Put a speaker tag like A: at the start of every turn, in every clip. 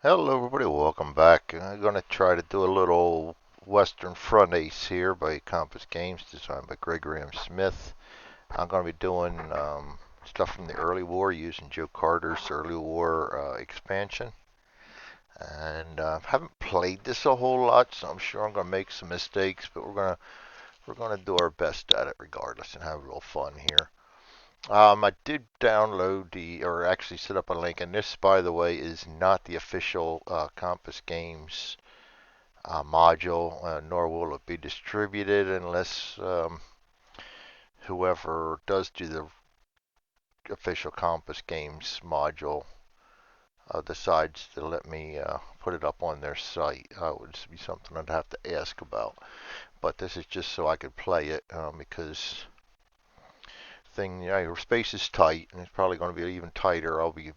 A: Hello everybody, welcome back. I'm going to try to do a little Western Front Ace here by Compass Games, designed by Gregory M. Smith. I'm going to be doing stuff from the early war using Joe Carter's early war expansion. And haven't played this a whole lot, so I'm sure I'm going to make some mistakes, but we're gonna do our best at it regardless and have a little fun here. I did download or actually set up a link, and this, by the way, is not the official Compass Games module, nor will it be distributed unless whoever does do the official Compass Games module decides to let me put it up on their site. It would be something I'd have to ask about. But this is just so I could play it because space is tight, and it's probably going to be even tighter. I'll be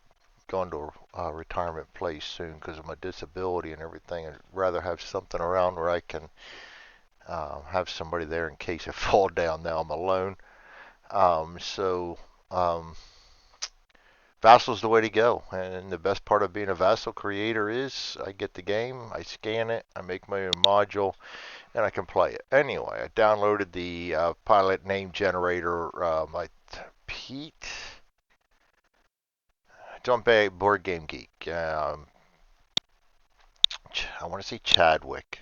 A: going to a retirement place soon because of my disability and everything. I'd rather have something around where I can have somebody there in case I fall down. Now I'm alone. So Vassal's the way to go. And the best part of being a Vassal creator is I get the game, I scan it, I make my own module, and I can play it. Anyway, I downloaded the pilot name generator by Pete. It's on Board Game Geek. I want to say Chadwick.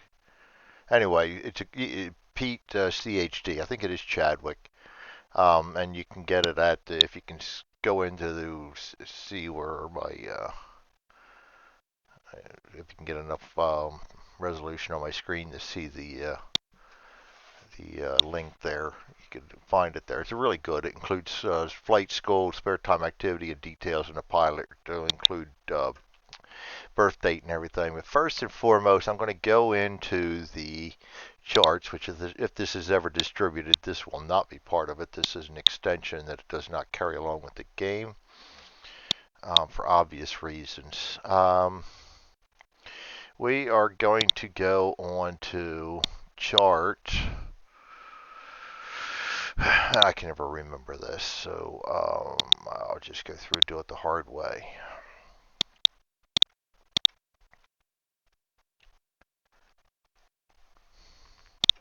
A: Anyway, Pete CHD. I think it is Chadwick. And you can get it at if you can go into the see where my if you can get enough resolution on my screen to see the link there. You can find it there. It's really good. It includes flight school, spare time activity, and details in the pilot to include birth date and everything. But first and foremost, I'm going to go into the charts, which is if this is ever distributed, this will not be part of it. This is an extension that it does not carry along with the game for obvious reasons. We are going to go on to chart. I can never remember this, so I'll just go through and do it the hard way.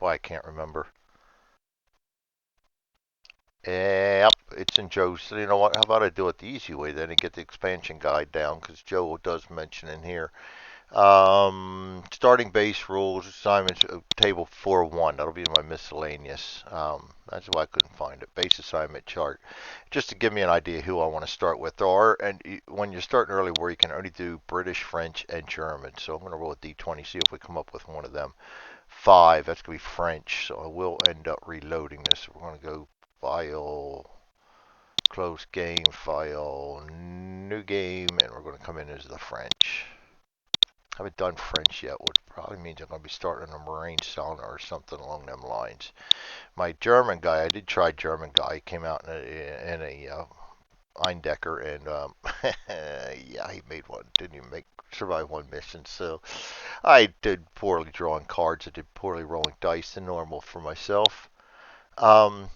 A: Why I can't remember. Yep, it's in Joe's. So you know what? How about I do it the easy way then and get the expansion guide down because Joe does mention in here. Starting base rules, assignments, table 4.1. That'll be my miscellaneous. That's why I couldn't find it. Base assignment chart. Just to give me an idea who I want to start with. When you're starting early war, you can only do British, French, and German. So I'm going to roll a d20, see if we come up with one of them. 5, that's going to be French. So I will end up reloading this. We're going to go file, close game, file, new game, and we're going to come in as the French. I haven't done French yet, which probably means I'm going to be starting a Marine sauna or something along them lines. My German guy, I did try German guy. He came out in a Eindecker, and yeah, he made one. Didn't even survive one mission. So I did poorly drawing cards. I did poorly rolling dice, the normal for myself. Um,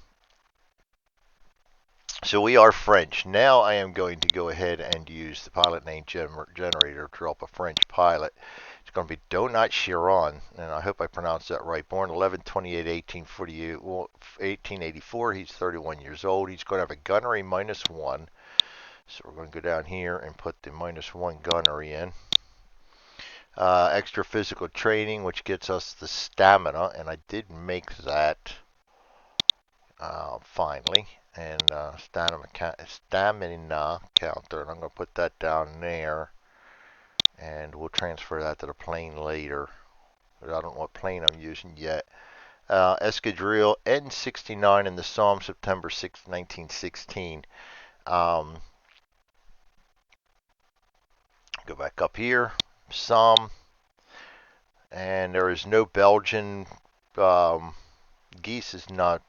A: so we are French. Now I am going to go ahead and use the pilot name generator to draw up a French pilot. It's going to be Donat Chiron, and I hope I pronounced that right. Born 11/28/1884. He's 31 years old. He's going to have a gunnery -1. So we're going to go down here and put the -1 gunnery in. Extra physical training, which gets us the stamina, and I did make that finally. And stamina counter, and I'm going to put that down there, and we'll transfer that to the plane later. But I don't know what plane I'm using yet. Escadrille N69 in the Somme, September 6, 1916. Um, go back up here, Somme, and there is no Belgian. Geese is not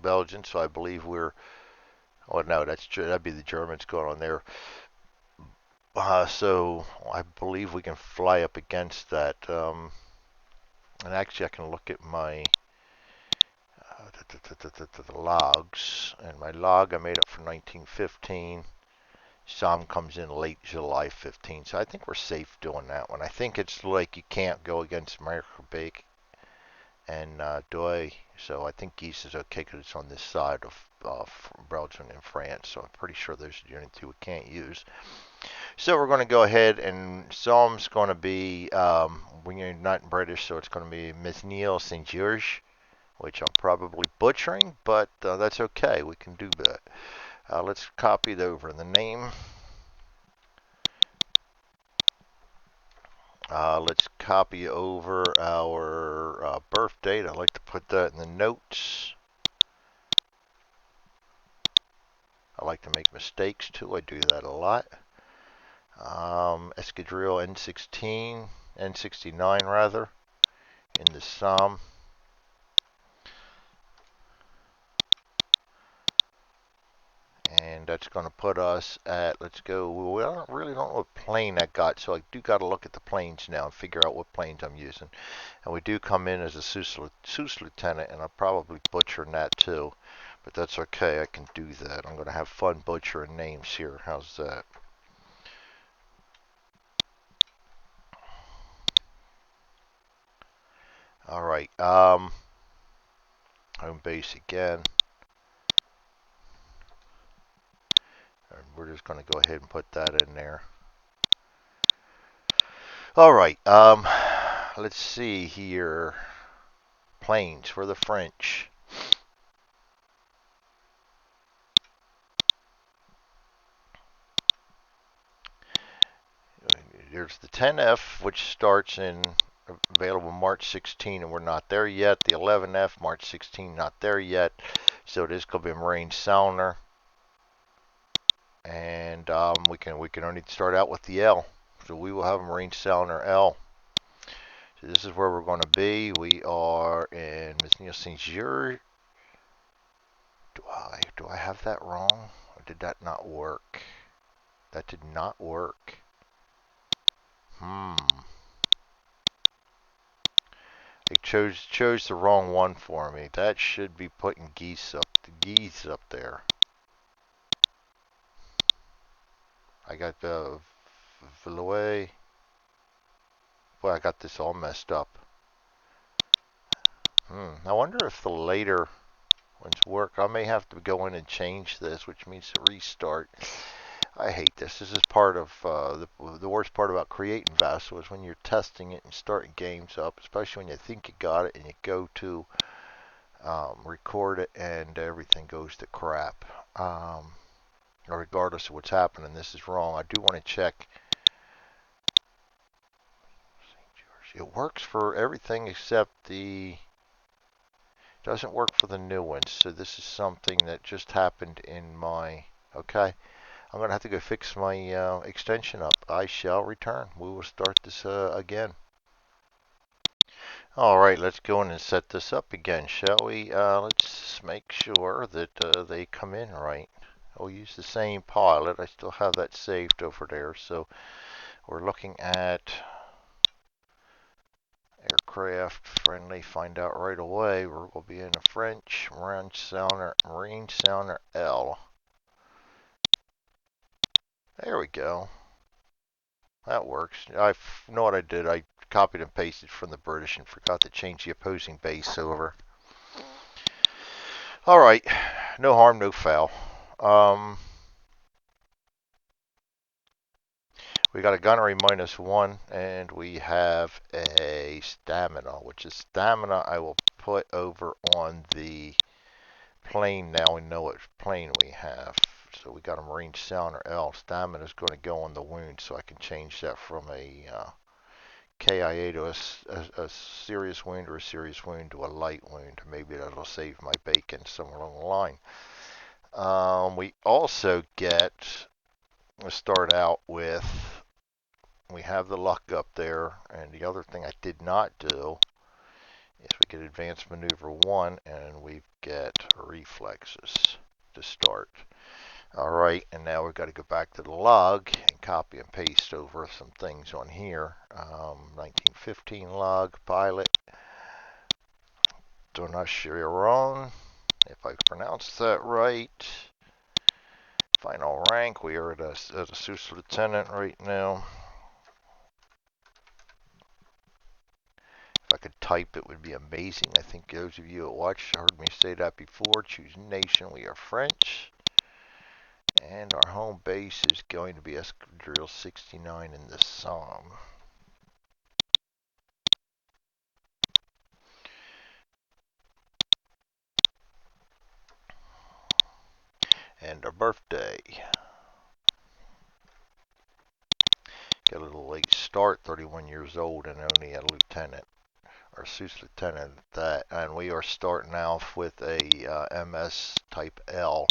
A: Belgian, so I believe we're. Oh no, that'd be the Germans going on there. So I believe we can fly up against that. And actually, I can look at my the logs, and my log I made up for 1915 Some comes in late July 15th, so I think we're safe doing that one. I think it's like you can't go against America Bake and Douai, so I think Geese is okay because it's on this side of Belgium and France, so I'm pretty sure those are the only two we can't use. So we're going to go ahead, and Psalm's going to be, we're not British, so it's going to be Mesnil Saint George, which I'm probably butchering, but that's okay. We can do that. Let's copy it over the name. Let's copy over our birth date. I like to put that in the notes. I like to make mistakes too. I do that a lot. Escadrille N16, N69 rather, in the Somme. And that's going to put us at, let's go, we really don't know what plane that got, so I do got to look at the planes now and figure out what planes I'm using. And we do come in as a Sous Lieutenant, and I'll probably butcher that too, but that's okay, I can do that. I'm going to have fun butchering names here. How's that? Alright, home base again. And we're just going to go ahead and put that in there. Alright, let's see here. Planes for the French. There's the 10F, which starts in available March 16, and we're not there yet. The 11F, March 16, not there yet. So it is going to be Marine Sounder, and we can only start out with the L. So we will have a Marine Sounder L. So this is where we're going to be. We are in Mesnil Saint George. Do I have that wrong, or did that not work? That did not work. I chose the wrong one for me. That should be putting Geese up there. I got the Valois. Boy, I got this all messed up. I wonder if the later ones work. I may have to go in and change this, which means to restart. I hate this. This is part of the worst part about creating Vassal is when you're testing it and starting games up, especially when you think you got it and you go to record it and everything goes to crap. Regardless of what's happening, this is wrong. I do want to check. It works for everything except the. Doesn't work for the new ones. So this is something that just happened in my. Okay. I'm going to have to go fix my extension up. I shall return. We will start this again. Alright, let's go in and set this up again, shall we? Let's make sure that they come in right. We'll use the same pilot. I still have that saved over there. So we're looking at aircraft friendly. Find out right away. We're going to be in the French Marine Sounder L. There we go. That works. I know what I did. I copied and pasted from the British and forgot to change the opposing base over. Alright. No harm, no foul. We got a gunnery -1, and we have a stamina, which is stamina I will put over on the plane now. We know what plane we have. So we got a Marine Sounder L. Stamina is going to go on the wound, so I can change that from a KIA to a serious wound, or a serious wound to a light wound. Maybe that'll save my bacon somewhere along the line. We also get, let's start out with, we have the luck up there, and the other thing I did not do is we get advanced maneuver 1, and we get reflexes to start. Alright, and now we've got to go back to the log and copy and paste over some things on here. 1915 log, pilot, Donachiron, if I pronounced that right. Final rank, we are at a Sousa Lieutenant right now. If I could type, it would be amazing. I think those of you that watch heard me say that before. Choose nation, we are French. And our home base is going to be Escadrille 69 in the Somme. And our birthday. Got a little late start, 31 years old and only a lieutenant, or Sousa Lieutenant at that. And we are starting off with a MS Type L.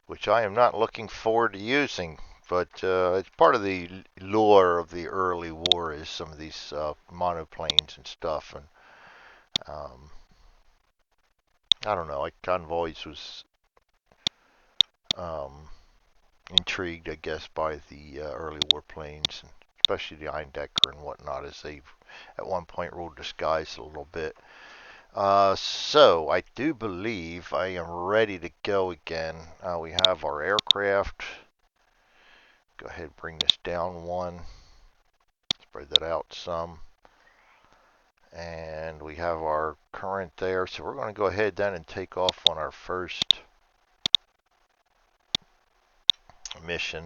A: Which I am not looking forward to using, but it's part of the lure of the early war is some of these monoplanes and stuff. And I don't know, I kind of always was intrigued, I guess, by the early warplanes, especially the Eindecker and whatnot, as they at one point ruled the skies a little bit. So I do believe I am ready to go again. We have our aircraft. Go ahead and bring this down one. Spread that out some. And we have our current there. So we're going to go ahead then and take off on our first mission.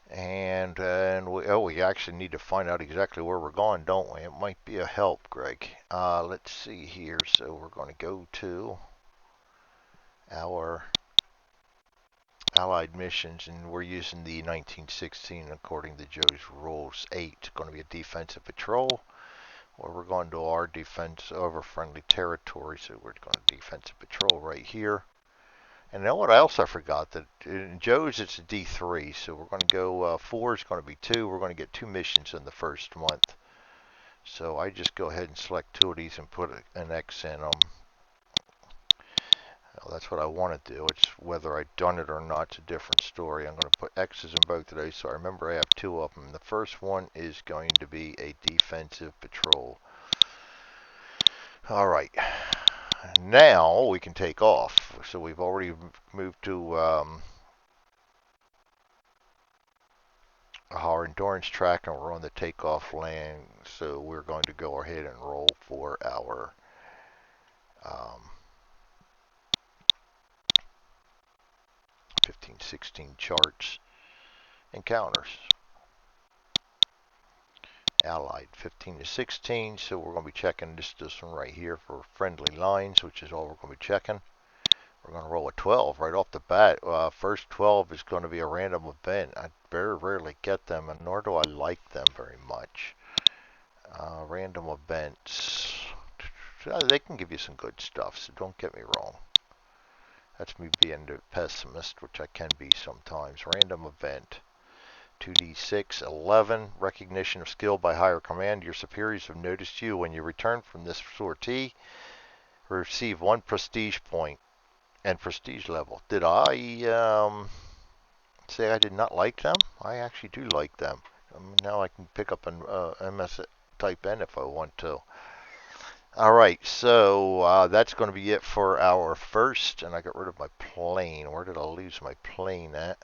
A: And we actually need to find out exactly where we're going, don't we? It might be a help, Greg. Let's see here. So we're going to go to our Allied missions, and we're using the 1916 according to Joe's rules. 8 going to be a defensive patrol, where we're going to our defense over friendly territory. So we're going to defensive patrol right here. And you know what else I forgot? That in Joe's it's a D3, so we're going to go 4 is going to be 2. We're going to get 2 missions in the first month. So I just go ahead and select 2 of these and put an X in them. Well, that's what I want to do. It's whether I've done it or not, it's a different story. I'm going to put X's in both of those, so I remember I have 2 of them. The first one is going to be a defensive patrol. All right. Now we can take off. So we've already moved to our endurance track, and we're on the takeoff lane. So we're going to go ahead and roll for our 15-16 charts encounters. Allied 15 to 16, so we're going to be checking this one right here for friendly lines, which is all we're going to be checking. We're going to roll a 12 right off the bat. First 12 is going to be a random event. I very rarely get them, and nor do I like them very much. Random events, they can give you some good stuff, so don't get me wrong. That's me being the pessimist, which I can be sometimes. Random event. 2d6, 11, recognition of skill by higher command. Your superiors have noticed you. When you return from this sortie, receive 1 prestige point and prestige level. Did I say I did not like them? I actually do like them. Now I can pick up an MS Type N if I want to. Alright, so that's going to be it for our first, and I got rid of my plane. Where did I lose my plane at?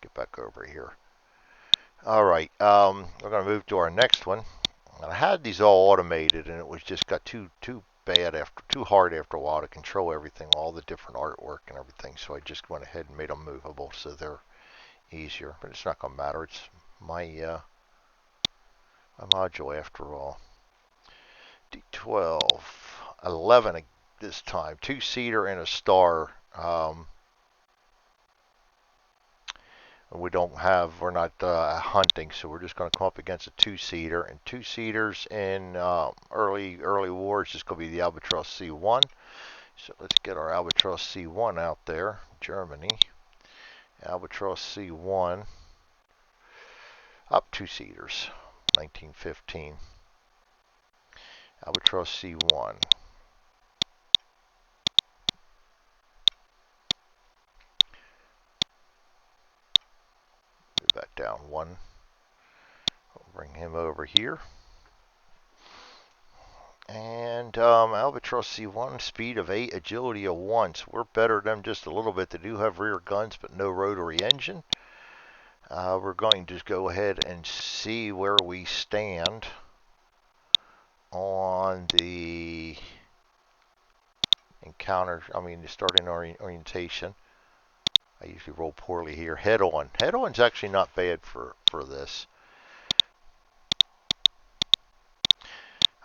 A: Get back over here. All right, we're going to move to our next one. I had these all automated, and it was just got too hard after a while to control everything, all the different artwork and everything. So I just went ahead and made them movable, so they're easier. But it's not going to matter. It's my module after all. D12, 11 this time, 2-seater and a star. We're not hunting, so we're just going to come up against a 2-seater, and 2-seaters in early war is just going to be the Albatross C1. So let's get our Albatross C1 out there. Germany, Albatross C1, up 2-seaters, 1915. Albatross C1. Move that down 1. Bring him over here. And Albatross C1, speed of 8, agility of 1. So we're better than just a little bit. They do have rear guns, but no rotary engine. We're going to go ahead and see where we stand on the the starting orientation. I usually roll poorly here. Head on. Head on's actually not bad for this.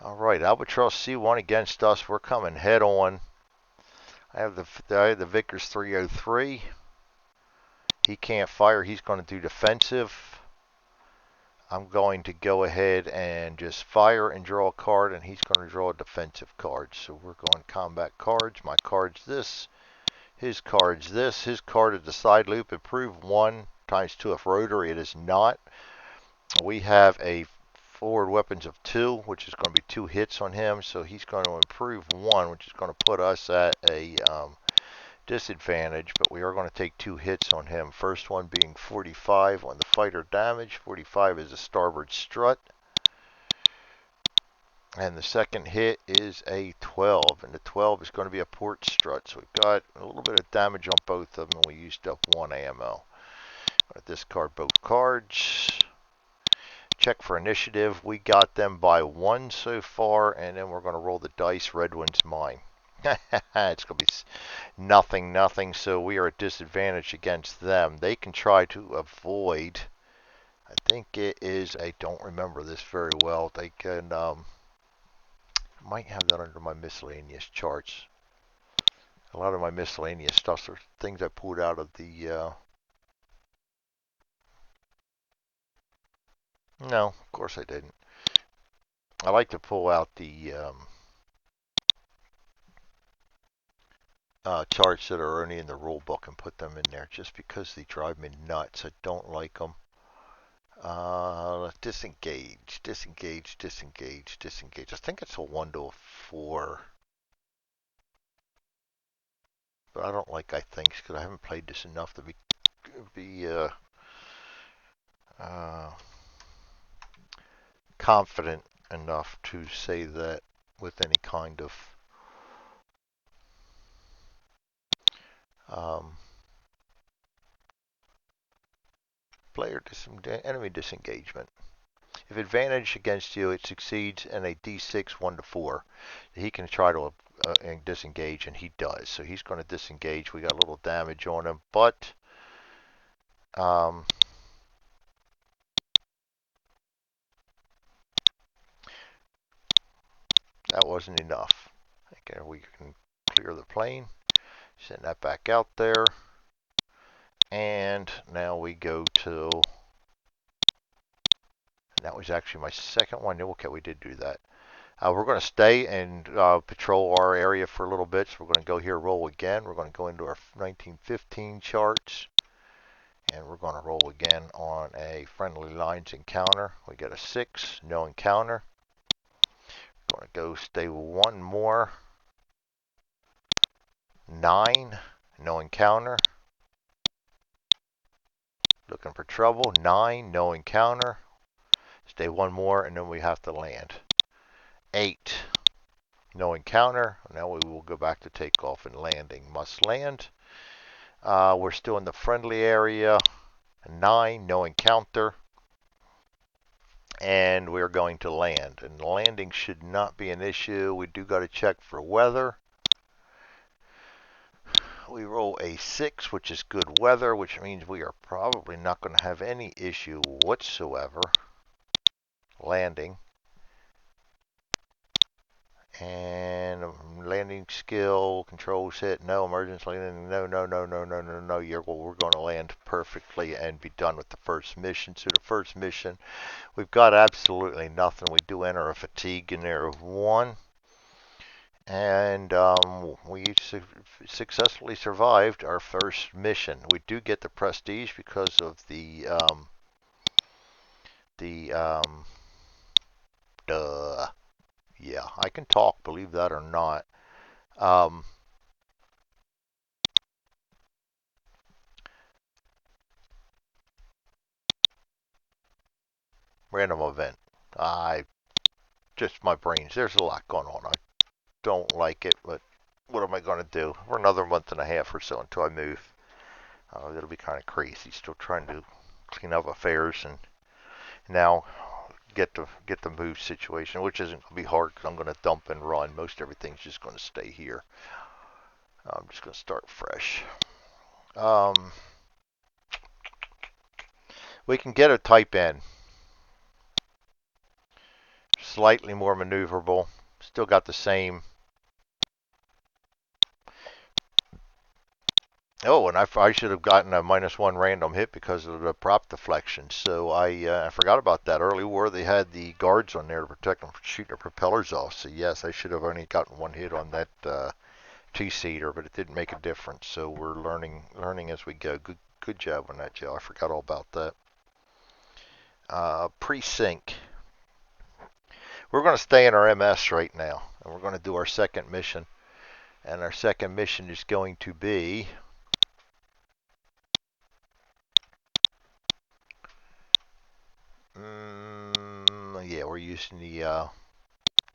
A: All right, Albatross C1 against us. We're coming head on. I have the Vickers 303. He can't fire. He's going to do defensive. I'm going to go ahead and just fire and draw a card, and he's going to draw a defensive card. So we're going combat cards. My card's this. His card's this. His card is the side loop. Improve 1 times 2 if rotary. It is not. We have a forward weapons of 2, which is going to be 2 hits on him. So he's going to improve 1, which is going to put us at a disadvantage, but we are going to take 2 hits on him. First one being 45 on the fighter damage. 45 is a starboard strut. And the second hit is a 12, and the 12 is going to be a port strut. So we've got a little bit of damage on both of them, and we used up 1 ammo. I'm going to discard both cards. Check for initiative. We got them by 1 so far, and then we're going to roll the dice. Red one's mine. It's going to be nothing. So we are at disadvantage against them. They can try to avoid. I think it is. I don't remember this very well. They can. Might have that under my miscellaneous charts. A lot of my miscellaneous stuff are things I pulled out of the. No, of course I didn't. I like to pull out the charts that are only in the rule book and put them in there just because they drive me nuts. I don't like them. Disengage. I think it's a 1 to a 4. But I don't like I thinks because I haven't played this enough to be confident enough to say that with any kind of enemy disengagement. If advantage against you, it succeeds in a D6 1 to 4. He can try to disengage, and he does. So he's going to disengage. We got a little damage on him, but that wasn't enough. Okay, we can clear the plane. Send that back out there. And now we go to, that was actually my second one. Okay, we did do that. We're going to stay and patrol our area for a little bit. So we're going to go here, roll again. We're going to go into our 1915 charts. And we're going to roll again on a friendly lines encounter. We get a 6, no encounter. We're going to go stay 1 more. 9, no encounter. Looking for trouble. 9, no encounter. Stay 1 more, and then we have to land. 8, no encounter. Now we will go back to takeoff and landing. Must land. We're still in the friendly area. 9, no encounter. And we're going to land. And landing should not be an issue. We do got to check for weather. We roll a 6, which is good weather, which means we are probably not going to have any issue whatsoever landing. And landing skill, controls hit, no emergency landing, no. We're going to land perfectly and be done with the first mission. So the first mission, we've got absolutely nothing. We do enter a fatigue in there of 1. And we successfully survived our first mission. We do get the prestige because of the yeah, I can talk, believe that or not. Random event. I just my brains. There's a lot going on. I don't like it, but what am I going to do? For another month and a half or so until I move. It'll be kind of crazy. Still trying to clean up affairs and now get the move situation, which isn't going to be hard because I'm going to dump and run. Most everything's just going to stay here. I'm just going to start fresh. We can get a type N. Slightly more maneuverable. Still got the same. Oh, and I should have gotten a -1 random hit because of the prop deflection. So I forgot about that. Early war, they had the guards on there to protect them from shooting the propellers off. So yes, I should have only gotten one hit on that two-seater, but it didn't make a difference. So we're learning as we go. Good job on that, Joe. I forgot all about that. Pre-sync. We're going to stay in our MS right now, and we're going to do our second mission. And our second mission is going to be yeah, we're using the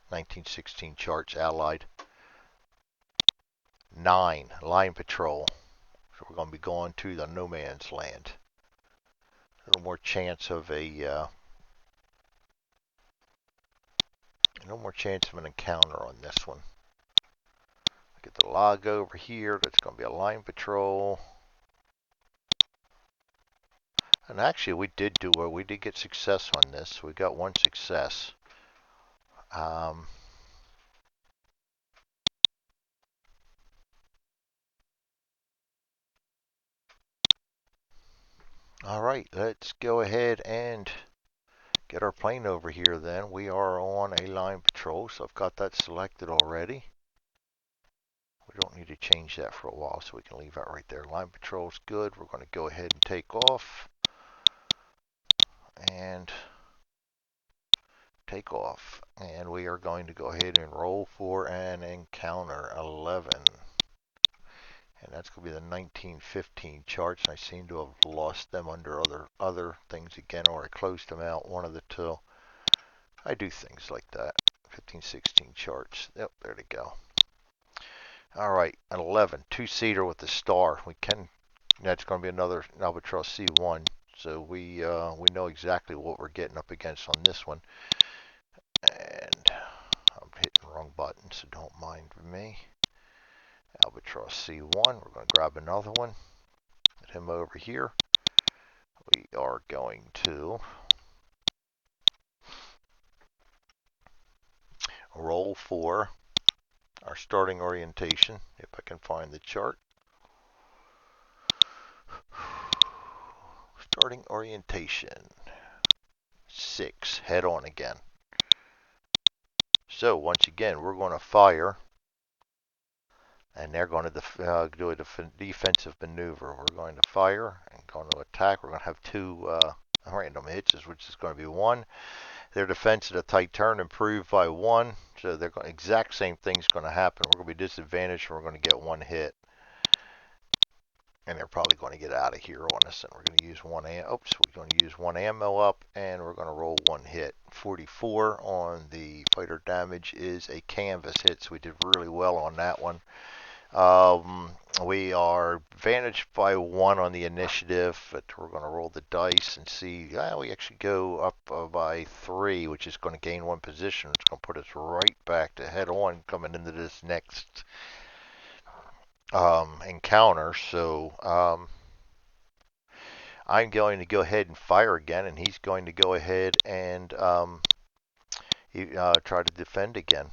A: 1916 charts, Allied. 9, line patrol. So we're going to be going to the no man's land. A little more chance of an encounter on this one. Get the log over here. That's going to be a line patrol. And actually, we did get success on this. We got one success. All right, let's go ahead and get our plane over here then. We are on a line patrol, so I've got that selected already. We don't need to change that for a while, so we can leave that right there. Line patrol's good. We're going to go ahead and take off. And take off. And we are going to go ahead and roll for an encounter 11. And that's going to be the 1915 charts. I seem to have lost them under other things again, or I closed them out, one of the two. I do things like that. 1516 charts. Yep, there they go. All right, an 11, two-seater with the star. That's going to be another Albatross C1. So we know exactly what we're getting up against on this one. And I'm hitting the wrong button, so don't mind me. Albatross C1. We're going to grab another one. Put him over here. We are going to roll for our starting orientation, if I can find the chart. Starting orientation. 6. Head on again. So once again, we're going to fire. And they're going to do a defensive maneuver. We're going to fire and going to attack. We're going to have 2 random hits, which is going to be 1. Their defense at a tight turn improved by 1. So they're going exact same thing's going to happen. We're going to be disadvantaged and we're going to get 1 hit. And they're probably going to get out of here on us. And we're going to use we're going to use 1 ammo up, and we're going to roll 1 hit. 44 on the fighter damage is a canvas hit, so we did really well on that one. We are advantaged by 1 on the initiative, but we're going to roll the dice and see. We actually go up by 3, which is going to gain 1 position. It's going to put us right back to head on coming into this next encounter. So I'm going to go ahead and fire again, and he's going to go ahead and try to defend again.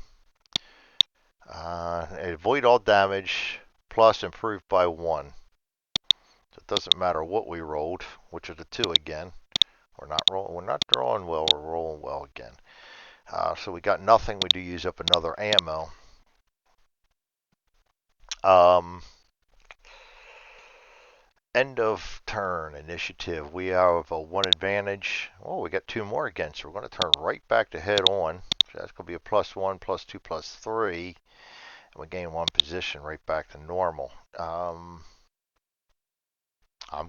A: Avoid all damage, plus improved by 1. So it doesn't matter what we rolled, which is a 2 again. We're not drawing well, we're rolling well again. So we got nothing. We do use up another ammo. End of turn initiative. We have a 1 advantage. Oh, we got 2 more again, so we're going to turn right back to head on. So that's going to be a +1, +2, +3. And we gain 1 position right back to normal. I'm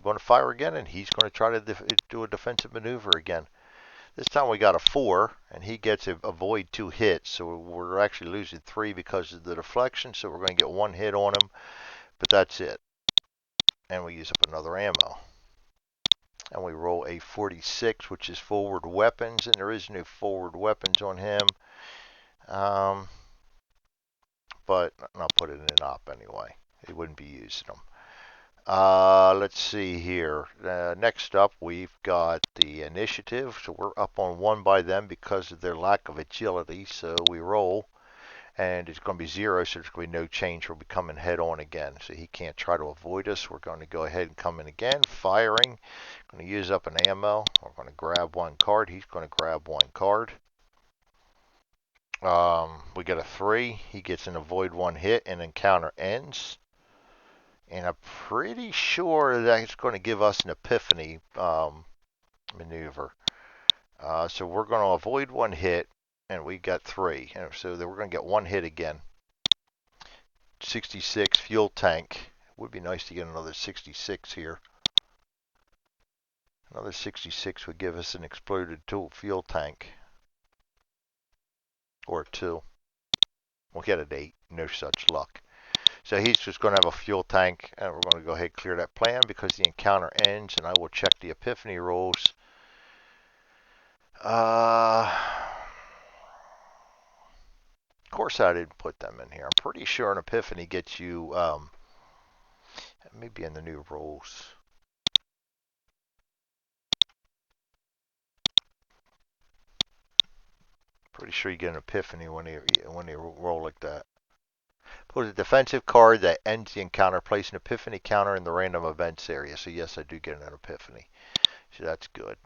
A: going to fire again, and he's going to try to do a defensive maneuver again. This time we got a 4, and he gets a avoid 2 hits, so we're actually losing 3 because of the deflection, so we're going to get 1 hit on him, but that's it. And we use up another ammo. And we roll a 46, which is forward weapons, and there is no forward weapons on him. But I'll put it in op anyway. He wouldn't be using them. Let's see here. Next up, we've got the initiative. So we're up on 1 by them because of their lack of agility. So we roll, and it's going to be 0, so there's going to be no change. We'll be coming head on again. So he can't try to avoid us. We're going to go ahead and come in again, firing. Going to use up an ammo. We're going to grab 1 card. He's going to grab 1 card. We get a 3. He gets an avoid 1 hit, and encounter ends. And I'm pretty sure that it's going to give us an epiphany maneuver. So we're going to avoid 1 hit, and we got 3. And so we're going to get 1 hit again. 66 fuel tank. It would be nice to get another 66 here. Another 66 would give us an exploded fuel tank. Or 2. We'll get an 8. No such luck. So he's just going to have a fuel tank, and we're going to go ahead and clear that plan because the encounter ends, and I will check the epiphany rolls. Of course I didn't put them in here. I'm pretty sure an epiphany gets you, maybe in the new rolls. Pretty sure you get an epiphany when you roll like that. Put a defensive card that ends the encounter. Place an epiphany counter in the random events area. So yes, I do get an epiphany. So that's good.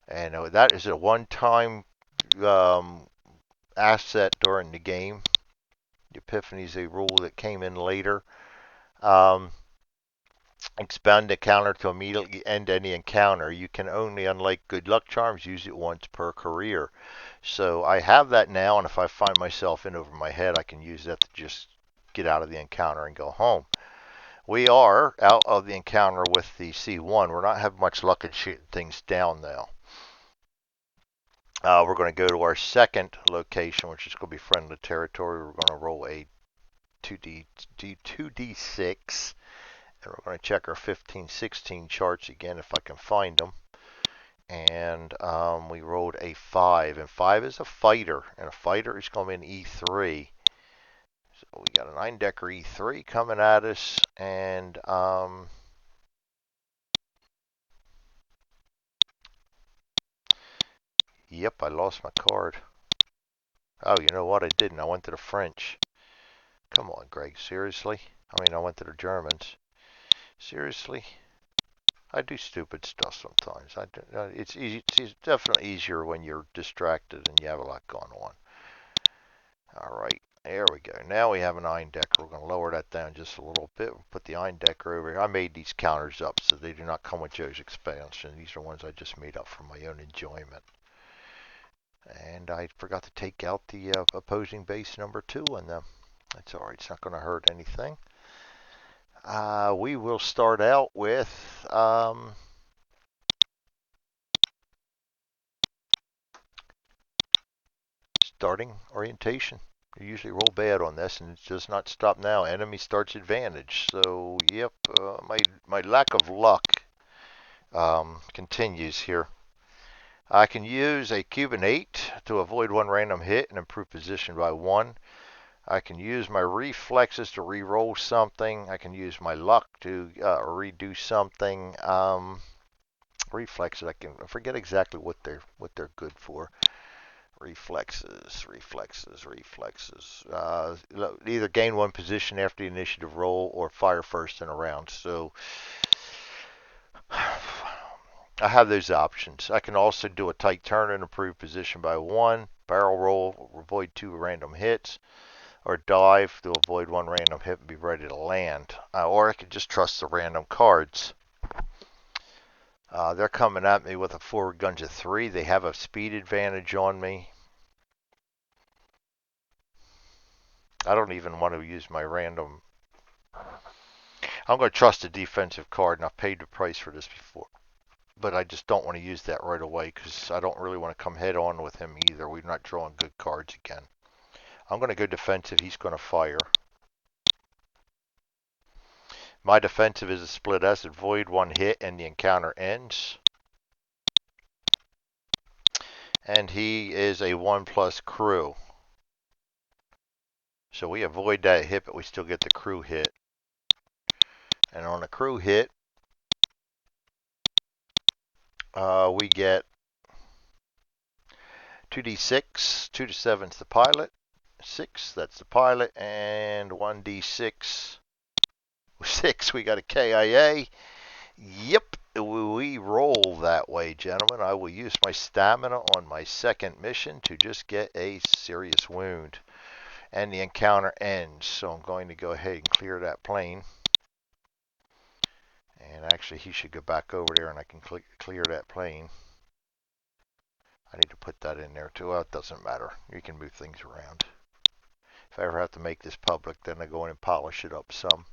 A: And that is a one-time asset during the game. The epiphany is a rule that came in later. Expand the counter to immediately end any encounter. You can only, unlike good luck charms, use it once per career. So I have that now, and if I find myself in over my head, I can use that to just get out of the encounter and go home. We are out of the encounter with the C1. We're not having much luck at shooting things down now. We're going to go to our second location, which is going to be friendly territory. We're going to roll a 2d6. And we're going to check our 15, 16 charts again if I can find them. And we rolled a 5. And 5 is a fighter. And a fighter is going to be an E3. So we got a 9-decker E3 coming at us. And yep, I lost my card. Oh, you know what? I didn't. I went to the French. Come on, Greg. Seriously? I went to the Germans. Seriously? I do stupid stuff sometimes. It's easy. It's definitely easier when you're distracted and you have a lot going on. All right, there we go. Now we have an 9-decker. We're going to lower that down just a little bit. We'll put the 9-decker over here. I made these counters up so they do not come with Joe's expansion. These are ones I just made up for my own enjoyment. And I forgot to take out the opposing base number 2 in them. That's all right. It's not going to hurt anything. We will start out with starting orientation. You usually roll bad on this, and it does not stop now. Enemy starts advantage. So, yep, my lack of luck continues here. I can use a Cuban 8 to avoid 1 random hit and improve position by 1. I can use my reflexes to re-roll something. I can use my luck to redo something. Reflexes, I forget exactly what they're good for. Reflexes. Either gain 1 position after the initiative roll or fire first in a round. So I have those options. I can also do a tight turn and improve position by 1. Barrel roll, avoid 2 random hits. Or dive to avoid 1 random hit and be ready to land. Or I could just trust the random cards. They're coming at me with a forward guns of 3. They have a speed advantage on me. I don't even want to use my random. I'm going to trust a defensive card, and I've paid the price for this before. But I just don't want to use that right away because I don't really want to come head on with him either. We're not drawing good cards again. I'm going to go defensive. He's going to fire. My defensive is a split acid void, one hit, and the encounter ends. And he is a 1+ crew. So we avoid that hit, but we still get the crew hit. And on a crew hit, we get 2d6, 2 to 7 is the pilot, 6, that's the pilot, and 1d6, 6, we got a KIA. Yep, we roll that way, gentlemen. I will use my stamina on my second mission to just get a serious wound. And the encounter ends, so I'm going to go ahead and clear that plane. And actually, he should go back over there and I can clear that plane. I need to put that in there too. Well, it doesn't matter. You can move things around. If I ever have to make this public, then I go in and polish it up some.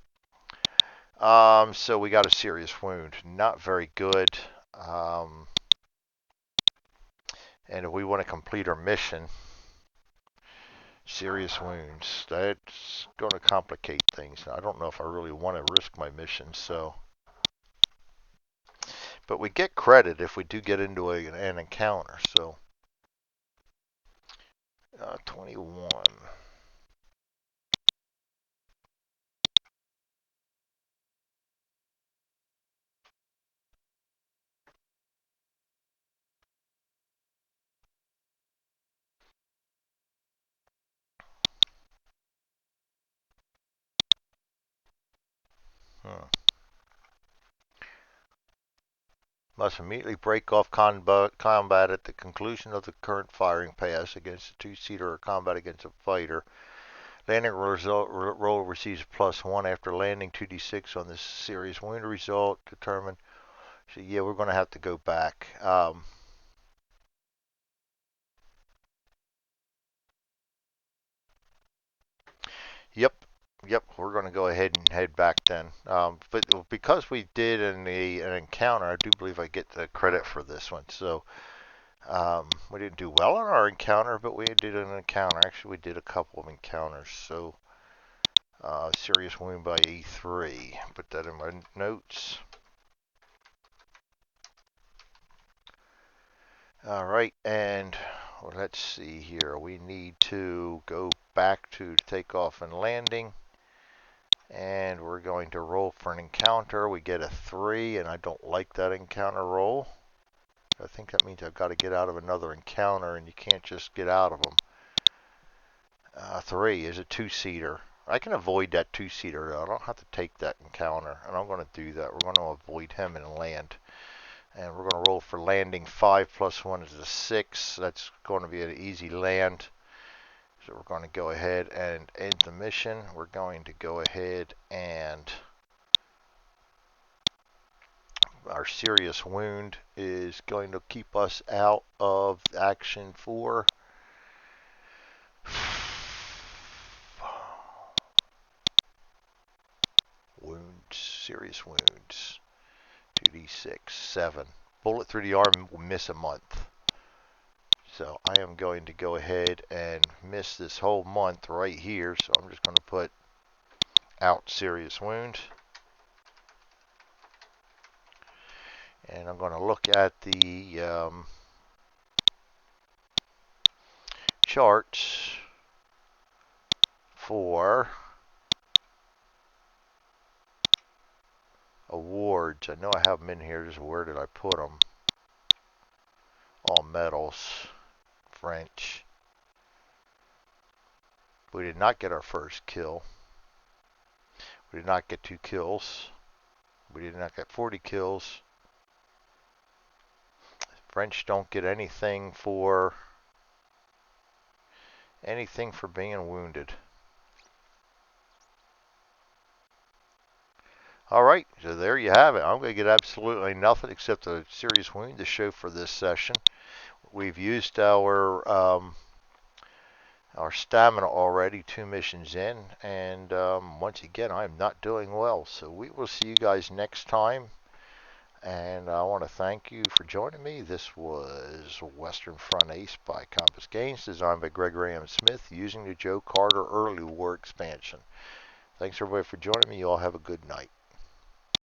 A: So we got a serious wound. Not very good. And if we want to complete our mission, serious wounds, that's going to complicate things. I don't know if I really want to risk my mission, so. But we get credit if we do get into an encounter, so. 21. Must immediately break off combat at the conclusion of the current firing pass against a two-seater or combat against a fighter. Landing roll receives +1 after landing 2d6 on this serious wound result. Determined. So yeah, we're going to have to go back. Yep. Yep, we're going to go ahead and head back then. But because we did an encounter, I do believe I get the credit for this one. So we didn't do well on our encounter, but we did an encounter. Actually, we did a couple of encounters. So serious wound by E3. Put that in my notes. All right, and let's see here. We need to go back to takeoff and landing. And we're going to roll for an encounter. We get a 3, and I don't like that encounter roll. I think that means I've got to get out of another encounter, and you can't just get out of them. 3 is a 2-seater. I can avoid that 2-seater, though. I don't have to take that encounter, and I'm going to do that. We're going to avoid him and land. And we're going to roll for landing. 5 + 1 is a 6. That's going to be an easy land. So we're going to go ahead and end the mission. We're going to go ahead and our serious wound is going to keep us out of action for wounds, serious wounds. 2d6, 7. Bullet through the arm will miss a month. So I am going to go ahead and miss this whole month right here. So I'm just going to put out serious wound. And I'm going to look at the charts for awards. I know I have them in here. Just where did I put them? All medals. French. We did not get our first kill. We did not get 2 kills. We did not get 40 kills. French don't get anything for being wounded. Alright, so there you have it. I'm going to get absolutely nothing except a serious wound to show for this session. We've used our our stamina already, 2 missions in, and once again, I'm not doing well. So we will see you guys next time. And I want to thank you for joining me. This was Western Front Ace by Compass Games, designed by Gregory M. Smith, using the Joe Carter Early War expansion. Thanks everybody for joining me. You all have a good night.